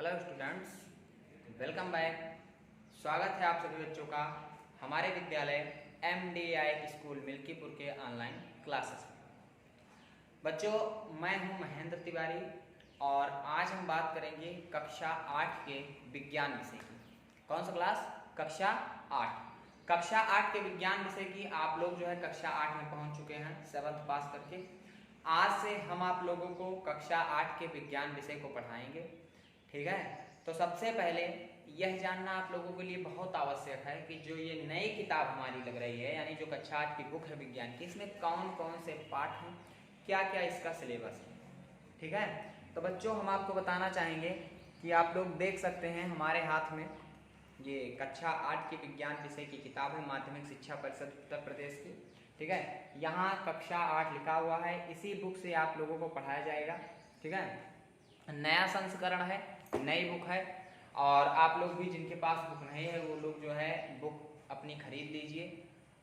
Hello students, welcome back. स्वागत है आप सभी बच्चों का हमारे विद्यालय MDI स्कूल मिल्कीपुर के ऑनलाइन क्लासेस में। बच्चों, मैं हूं महेंद्र तिवारी और आज हम बात करेंगे कक्षा 8 के विज्ञान विषय की। कौन सा क्लास? कक्षा 8। कक्षा 8 के विज्ञान विषय की आप लोग जो है कक्षा 8 में पहुंच चुके हैं 7th पास करके। आज से हम आप लोगों को कक्षा 8 के विज्ञान विषय को पढ़ाएंगे, ठीक है। तो सबसे पहले यह जानना आप लोगों के लिए बहुत आवश्यक है कि जो ये नई किताब हमारी लग रही है, यानी जो कक्षा 8 की बुक है विज्ञान की, इसमें कौन कौन से पाठ हैं, क्या क्या इसका सिलेबस है, ठीक है। तो बच्चों, हम आपको बताना चाहेंगे कि आप लोग देख सकते हैं हमारे हाथ में ये कक्षा 8 की विज्ञान विषय की किताब है, माध्यमिक शिक्षा परिषद उत्तर प्रदेश की, ठीक है। यहाँ कक्षा 8 लिखा हुआ है, इसी बुक से आप लोगों को पढ़ाया जाएगा, ठीक है। नया संस्करण है, नई बुक है, और आप लोग भी जिनके पास बुक नहीं है वो लोग जो है बुक अपनी खरीद लीजिए।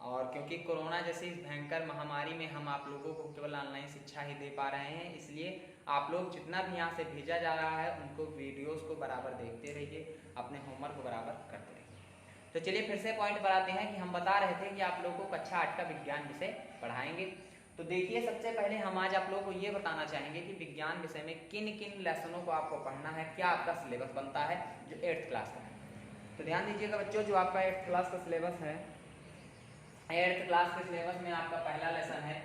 और क्योंकि कोरोना जैसी इस भयंकर महामारी में हम आप लोगों को केवल ऑनलाइन शिक्षा ही दे पा रहे हैं, इसलिए आप लोग जितना भी यहाँ से भेजा जा रहा है उनको वीडियोस को बराबर देखते रहिए, अपने होमवर्क को बराबर करते रहिए। तो चलिए फिर से पॉइंट पर आते हैं कि हम बता रहे थे कि आप लोगों को कक्षा 8 का विज्ञान विषय पढ़ाएंगे। तो देखिए, सबसे पहले हम आज आप लोगों को ये बताना चाहेंगे कि विज्ञान विषय में किन किन लेसनों को आपको पढ़ना है, क्या आपका सिलेबस बनता है जो 8th क्लास का है। तो ध्यान दीजिएगा बच्चों, जो आपका 8th क्लास का सिलेबस है, 8th क्लास के सिलेबस में आपका पहला लेसन है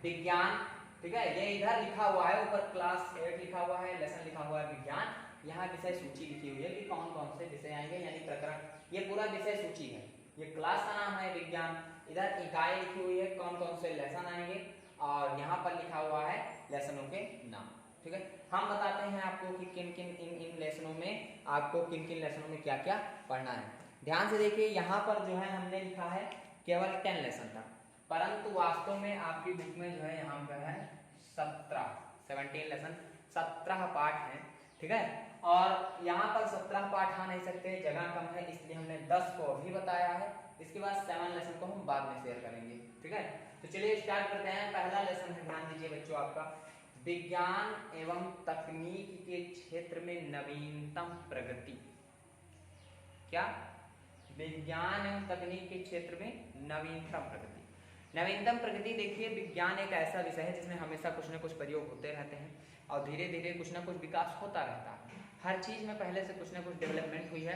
विज्ञान, ठीक है। ये इधर लिखा हुआ है, ऊपर क्लास 8 लिखा हुआ है, लेसन लिखा हुआ है विज्ञान। यहाँ विषय सूची लिखी हुई है कि कौन कौन से विषय आएंगे, यानी प्रकरण, ये पूरा विषय सूची है। ये क्लास का नाम है विज्ञान, इधर इकाई लिखी हुई है कौन कौन से लेसन आएंगे, और यहाँ पर लिखा हुआ है लेसनों के नाम, ठीक है। हम बताते हैं आपको कि किन किन इन लेसनों में आपको किन किन लेसनों में क्या क्या पढ़ना है। ध्यान से देखिए, यहाँ पर जो है हमने लिखा है केवल 10 लेसन था, परंतु वास्तव में आपकी बुक में जो है यहाँ पर है 17 लेसन, 17 पाठ हैं, ठीक है। और यहाँ पर 17 पाठ आ नहीं सकते, जगह कम है, इसलिए हमने 10 को अभी बताया है। इसके बाद 7 लेसन को हम बाद में शेयर करेंगे, ठीक है। तो चलिए स्टार्ट करते हैं। पहला लेसन है, ध्यान दीजिए बच्चों, आपका विज्ञान एवं तकनीक के क्षेत्र में नवीनतम प्रगति। क्या? विज्ञान एवं तकनीक के क्षेत्र में नवीनतम प्रगति। नवीनतम प्रगति, देखिए विज्ञान एक ऐसा विषय है जिसमें हमेशा कुछ न कुछ प्रयोग होते रहते हैं और धीरे धीरे कुछ न कुछ विकास होता रहता है। हर चीज में पहले से कुछ न कुछ डेवलपमेंट हुई है।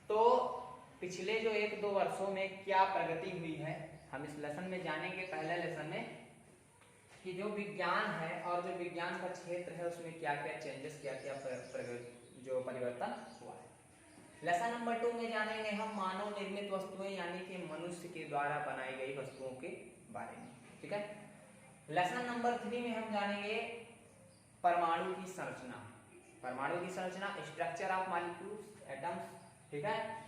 तो पिछले जो 1-2 वर्षों में क्या प्रगति हुई है, हम इस लेसन में जानेंगे, पहले लेसन में, कि जो विज्ञान है और जो विज्ञान का क्षेत्र है उसमें क्या क्या चेंजेस, क्या क्या जो परिवर्तन हुआ है। लेसन नंबर 2 में जानेंगे हम मानव निर्मित वस्तुएं, यानी कि मनुष्य के द्वारा बनाई गई वस्तुओं के बारे में, ठीक है। लेसन नंबर 3 में हम जानेंगे परमाणु की संरचना, परमाणु की संरचना, स्ट्रक्चर ऑफ मॉलिक्यूल्स, एटम्स, ठीक है।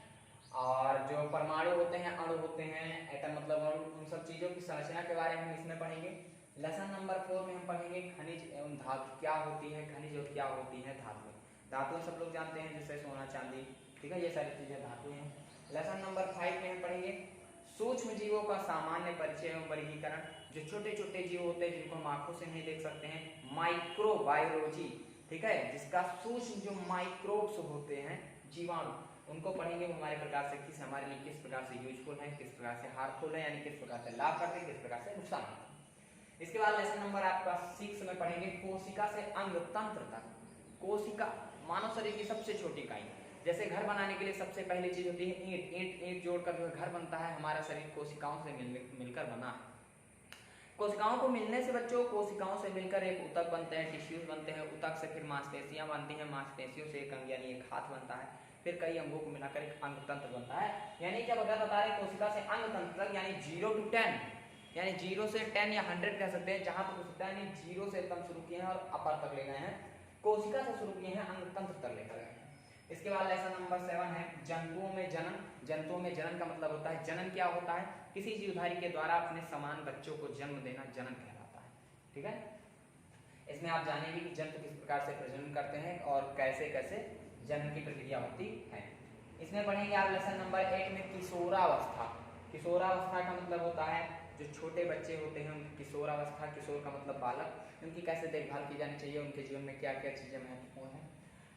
और जो परमाणु होते हैं, अणु होते हैं, एटम मतलब अणु, उन सब चीजों की संरचना के बारे में हम इसमें पढ़ेंगे। लेसन नंबर 4 में हम पढ़ेंगे खनिज एवं धातु, क्या होती है खनिज और क्या होती है धातु। धातु सब लोग जानते हैं, जैसे सोना चांदी, ठीक है, ये सारी चीजें धातु हैं। लेसन नंबर 5 में हम पढ़ेंगे सूक्ष्म जीवों का सामान्य परिचय एवं वर्गीकरण, जो छोटे छोटे जीव होते हैं जिनको हम आंखों से नहीं देख सकते हैं, माइक्रोबायोलॉजी, ठीक है, जिसका सूक्ष्म जो माइक्रोब्स होते हैं, जीवाणु, उनको पढ़ेंगे। वो हमारे प्रकार से हमारे लिए किस प्रकार से यूजफुल है, किस प्रकार से हार्मफुल है, यानी किस प्रकार से लाभ करते हैं, किस प्रकार से नुकसान करते हैं। इसके बाद लेसन नंबर आपका 6 में पढ़ेंगे कोशिका से अंग तंत्र तक। कोशिका मानव शरीर की सबसे छोटी इकाई, जैसे घर बनाने के लिए सबसे पहली चीज होती है ईंट, ईंट जोड़कर जो घर बनता है, हमारा शरीर कोशिकाओं से मिलकर बना है। कोशिकाओं को मिलने से बच्चों, कोशिकाओं से मिलकर एक ऊतक बनते हैं, टिश्यूज बनते हैं, ऊतक से फिर मांसपेशियां बनती हैं, मांसपेशियों से एक अंग यानी एक हाथ बनता है, फिर कई अंगों को मिलाकर एक अंग तंत्र बनता है। यानी क्या बता रहे, कोशिका से अंग तंत्र तक, यानी 0 to 10, यानी 0 से 10 या 100 कह सकते हैं, जहां तक हो सकता है, यानी 0 से एकदम शुरू किए हैं और अपर तक ले गए हैं, कोशिका से शुरू किए हैं, अंग तंत्र तक लेकर गए हैं। इसके बाद लेसन नंबर 7 है जंतुओं में जनन। जंतुओं में जनन का मतलब होता है, जनन क्या होता है, किसी जीवधारी के द्वारा अपने समान बच्चों को जन्म देना जनन कहलाता है, ठीक है। इसमें आप जानेंगे कि जंतु किस प्रकार से प्रजनन करते हैं और कैसे कैसे जनन की प्रक्रिया होती है। इसमें पढ़ेंगे आप लेसन नंबर 8 में किशोरावस्था। किशोरावस्था का मतलब होता है जो छोटे बच्चे होते हैं उनकी किशोरावस्था, किशोर का मतलब बालक, उनकी कैसे देखभाल की जानी चाहिए, उनके जीवन में क्या क्या चीजें महत्वपूर्ण है।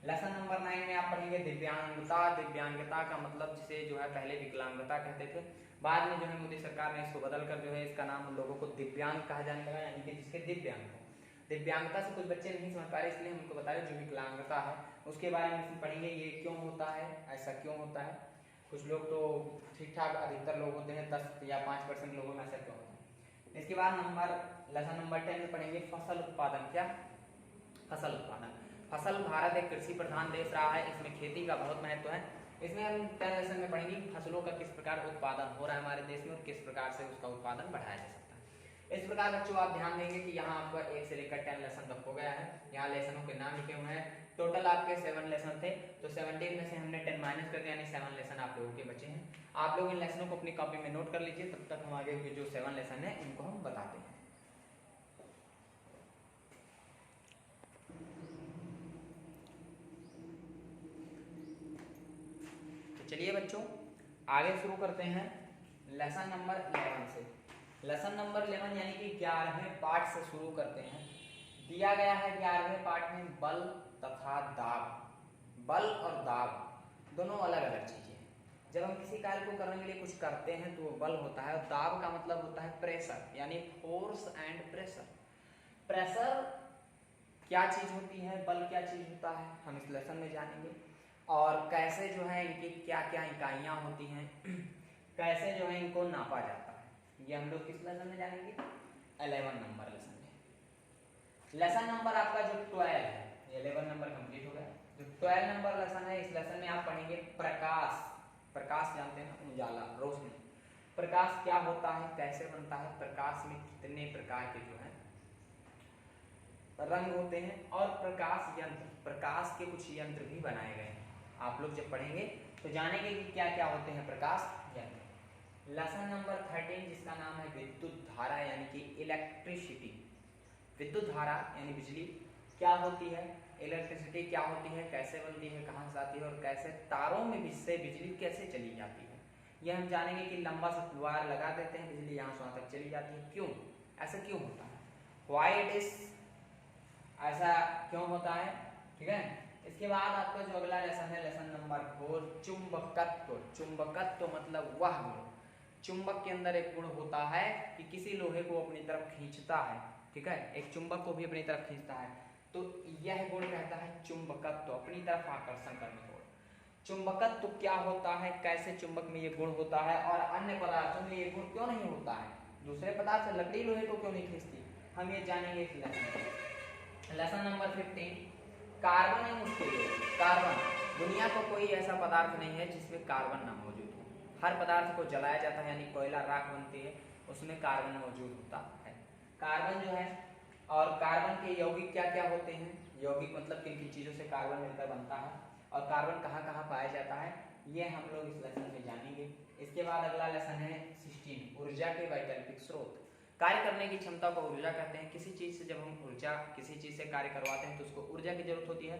लेसन नंबर 9 में आप पढ़ेंगे दिव्यांगता। दिव्यांगता का मतलब जिसे जो है पहले विकलांगता कहते थे, बाद में जो है मोदी सरकार ने इसको बदल कर जो है इसका नाम लोगों को दिव्यांग कहा जाने लगा, यानी कि जिसके दिव्यांग हो। दिव्यांगता से कुछ बच्चे नहीं समझ पा रहे, इसलिए हम उनको बता रहे जो विकलांगता है उसके बारे में इसमें पढ़ेंगे, ये क्यों होता है, ऐसा क्यों होता है। कुछ लोग तो ठीक ठाक, अधिकतर लोग होते हैं 10 या 5% लोगों में ऐसा क्यों होता है। इसके बाद लेसन नंबर 10 में पढ़ेंगे फसल उत्पादन। क्या? फसल उत्पादन। फसल भारत एक कृषि प्रधान देश रहा है, इसमें खेती का बहुत महत्व है। इसमें हम 10 लेसन में पढ़ेंगे फसलों का किस प्रकार उत्पादन हो रहा है हमारे देश में और किस प्रकार से उसका उत्पादन बढ़ाया जा सकता है। इस प्रकार बच्चों आप ध्यान देंगे कि यहाँ आपका 1 से लेकर 10 लेसन तक हो गया है। यहाँ लेसनों के नाम लिखे हुए हैं। टोटल आपके 7 लेसन थे, तो 17 में से हमने 10 माइनस कर दिया, यानी 7 लेसन आप लोगों के बचे हैं। आप लोग इन लेसनों को अपनी कॉपी में नोट कर लीजिए, तब तक हम आगे के जो 7 लेसन है इनको हम बताते हैं। तो चलिए बच्चों आगे शुरू करते हैं लेसन नंबर 11 से। लेसन नंबर 11 यानी कि 11वें पार्ट से शुरू करते हैं। दिया गया है 11वें पार्ट में बल तथा दाब। बल और दाब दोनों अलग अलग चीजें हैं। जब हम किसी कार्य को करने के लिए कुछ करते हैं तो वो बल होता है, और दाब का मतलब होता है प्रेशर, यानी फोर्स एंड प्रेशर। प्रेशर क्या चीज होती है, बल क्या चीज होता है, हम इस लेसन में जानेंगे। और कैसे जो है इनकी क्या क्या इकाइयां होती हैं, कैसे जो है इनको नापा जाता है, ये हम लोग किस लेसन में जानेंगे, 11 नंबर लेसन में। लेसन नंबर आपका जो 12 है, 11 नंबर कंप्लीट हो गया। जो 12 नंबर लेसन है, इस लेसन में आप पढ़ेंगे प्रकाश। प्रकाश जानते हैं, उजाला, रोशनी। प्रकाश क्या होता है, कैसे बनता है, प्रकाश में कितने प्रकार के जो है रंग होते हैं, और प्रकाश यंत्र, प्रकाश के कुछ यंत्र भी बनाए गए हैं। आप लोग जब पढ़ेंगे तो जानेंगे कि क्या क्या होते हैं प्रकाश यंत्र। लेसन नंबर 13 जिसका नाम है विद्युत धारा, यानी कि इलेक्ट्रिसिटी। विद्युत धारा यानी बिजली क्या होती है, इलेक्ट्रिसिटी क्या होती है, कैसे बनती है, कहाँ से आती है, और कैसे तारों में से बिजली कैसे चली जाती है। यह हम जानेंगे कि लंबा सा वायर लगा देते हैं, बिजली यहाँ से वहाँ तक चली जाती है, क्यों, ऐसा क्यों होता है, व्हाई इट इज, ऐसा क्यों होता है। ठीक है। इसके बाद आपका जो अगला लेसन है, लेसन नंबर 4 चुंबकत्व। चुंबकत्व मतलब वह गुण, चुंबक के अंदर एक गुण होता है कि किसी लोहे को अपनी तरफ खींचता है। ठीक है, एक चुंबक को भी अपनी तरफ खींचता है, तो यह गुण कहता है चुंबकत्व, अपनी तरफ आकर्षण करने को। चुंबकत्व क्या होता है, कैसे चुंबक में ये गुण होता है, और अन्य पदार्थों में ये गुण क्यों नहीं होता है, दूसरे पदार्थ लकड़ी लोहे को क्यों नहीं खींचती, हम ये जानेंगे इस लेसन में। लेसन नंबर 15 कार्बन एंड उसके यौगिक। कार्बन, दुनिया को कोई ऐसा पदार्थ नहीं है जिसमें कार्बन ना मौजूद हो। हर पदार्थ को जलाया जाता है, यानी कोयला, राख बनती है, उसमें कार्बन मौजूद होता है। कार्बन जो है, और कार्बन के यौगिक क्या क्या होते हैं, यौगिक मतलब किन किन चीज़ों से कार्बन मिलकर बनता है, और कार्बन कहाँ कहाँ पाया जाता है, ये हम लोग इस लेसन में जानेंगे। इसके बाद अगला लेसन है 16 ऊर्जा के वैकल्पिक स्रोत। कार्य करने की क्षमता को ऊर्जा कहते हैं। किसी चीज़ से जब हम ऊर्जा, किसी चीज़ से कार्य करवाते हैं तो उसको ऊर्जा की जरूरत होती है।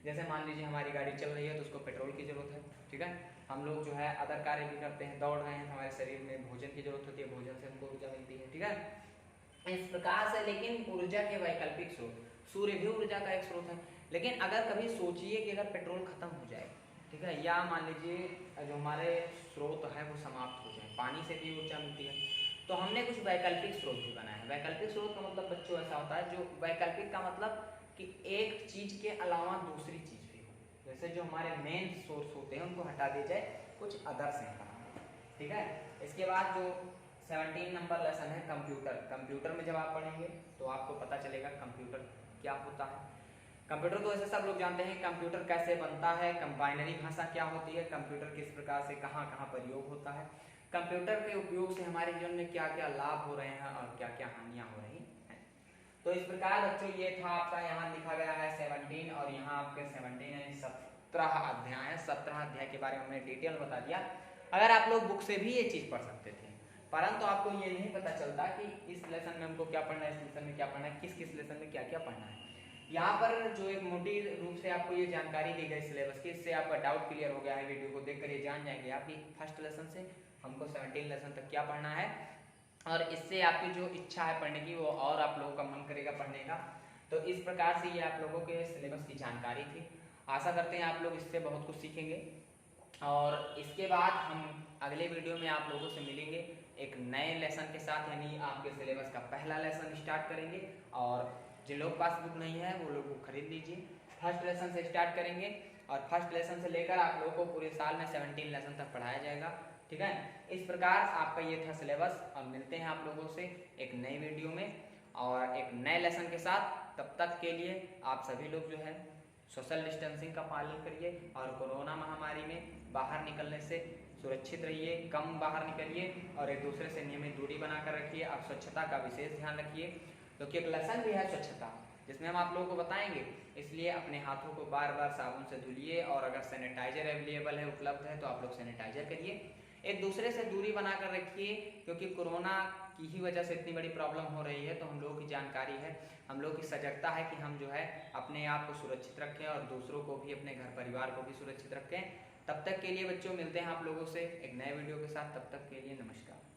जैसे मान लीजिए हमारी गाड़ी चल रही है तो उसको पेट्रोल की जरूरत है। ठीक है, हम लोग जो है अदर कार्य भी करते हैं, दौड़ रहे हैं, हमारे शरीर में भोजन की जरूरत होती है, भोजन से हमको ऊर्जा मिलती है। ठीक है, इस प्रकार से। लेकिन ऊर्जा के वैकल्पिक स्रोत, सूर्य भी ऊर्जा का एक स्रोत है, लेकिन अगर कभी सोचिए कि अगर पेट्रोल खत्म हो जाए, ठीक है, या मान लीजिए जो हमारे स्रोत है वो समाप्त हो जाए, पानी से भी ऊर्जा मिलती है, तो हमने कुछ वैकल्पिक स्रोत भी बनाए हैं। वैकल्पिक स्रोत का मतलब बच्चों ऐसा होता है, जो वैकल्पिक का मतलब कि एक चीज के अलावा दूसरी चीज भी हो, जैसे जो हमारे मेन सोर्स होते हैं उनको हटा दिया जाए, कुछ अदर्स हैं। ठीक है, इसके बाद जो 17 नंबर लेसन है कंप्यूटर। कंप्यूटर में जब आप पढ़ेंगे तो आपको पता चलेगा कंप्यूटर क्या होता है। कंप्यूटर तो ऐसे सब लोग जानते हैं, कंप्यूटर कैसे बनता है, बाइनरी भाषा क्या होती है, कंप्यूटर किस प्रकार से कहाँ कहाँ प्रयोग होता है, कंप्यूटर के उपयोग से हमारे जीवन में क्या क्या लाभ हो रहे हैं और क्या क्या हानियां हो रही हैं। तो इस प्रकार बच्चों ये था आपका, यहाँ लिखा गया है 17, और यहाँ आपके 17 यानी 17 अध्याय है। 17 अध्याय के बारे में हमने डिटेल बता दिया। अगर आप लोग बुक से भी ये चीज़ पढ़ सकते थे, परंतु आपको ये नहीं पता चलता कि इस लेसन में हमको क्या पढ़ना है, इस लेसन में क्या पढ़ना है, किस किस लेसन में क्या क्या पढ़ना है। यहाँ पर जो एक मोटी रूप से आपको ये जानकारी दी गई सिलेबस की, इससे आपका डाउट क्लियर हो गया है। वीडियो को देखकर ये जान जाएंगे आप कि फर्स्ट लेसन से हमको 17 लेसन तक क्या पढ़ना है, और इससे आपकी जो इच्छा है पढ़ने की वो और आप लोगों का मन करेगा पढ़ने का। तो इस प्रकार से ये आप लोगों के सिलेबस की जानकारी थी। आशा करते हैं आप लोग इससे बहुत कुछ सीखेंगे। और इसके बाद हम अगले वीडियो में आप लोगों से मिलेंगे एक नए लेसन के साथ, यानी आपके सिलेबस का पहला लेसन स्टार्ट करेंगे। और जिन लोग पास बुक नहीं है वो लोग को खरीद लीजिए। फर्स्ट लेसन से स्टार्ट करेंगे और फर्स्ट लेसन से लेकर आप लोगों को पूरे साल में 17 लेसन तक पढ़ाया जाएगा। ठीक है, इस प्रकार आपका ये था सिलेबस। और मिलते हैं आप लोगों से एक नई वीडियो में और एक नए लेसन के साथ। तब तक के लिए आप सभी लोग जो है सोशल डिस्टेंसिंग का पालन करिए और कोरोना महामारी में बाहर निकलने से सुरक्षित रहिए, कम बाहर निकलिए और एक दूसरे से नियमित दूरी बनाकर रखिए। आप स्वच्छता का विशेष ध्यान रखिए, क्योंकि एक लेसन भी है स्वच्छता जिसमें हम आप लोगों को बताएंगे। इसलिए अपने हाथों को बार बार साबुन से धुलिए और अगर सैनिटाइजर अवेलेबल है, उपलब्ध है, तो आप लोग सैनिटाइजर करिए। एक दूसरे से दूरी बनाकर रखिए, क्योंकि कोरोना की ही वजह से इतनी बड़ी प्रॉब्लम हो रही है। तो हम लोगों की जानकारी है, हम लोगों की सजगता है कि हम जो है अपने आप को सुरक्षित रखें और दूसरों को भी, अपने घर परिवार को भी सुरक्षित रखें। तब तक के लिए बच्चों मिलते हैं आप लोगों से एक नए वीडियो के साथ। तब तक के लिए नमस्कार।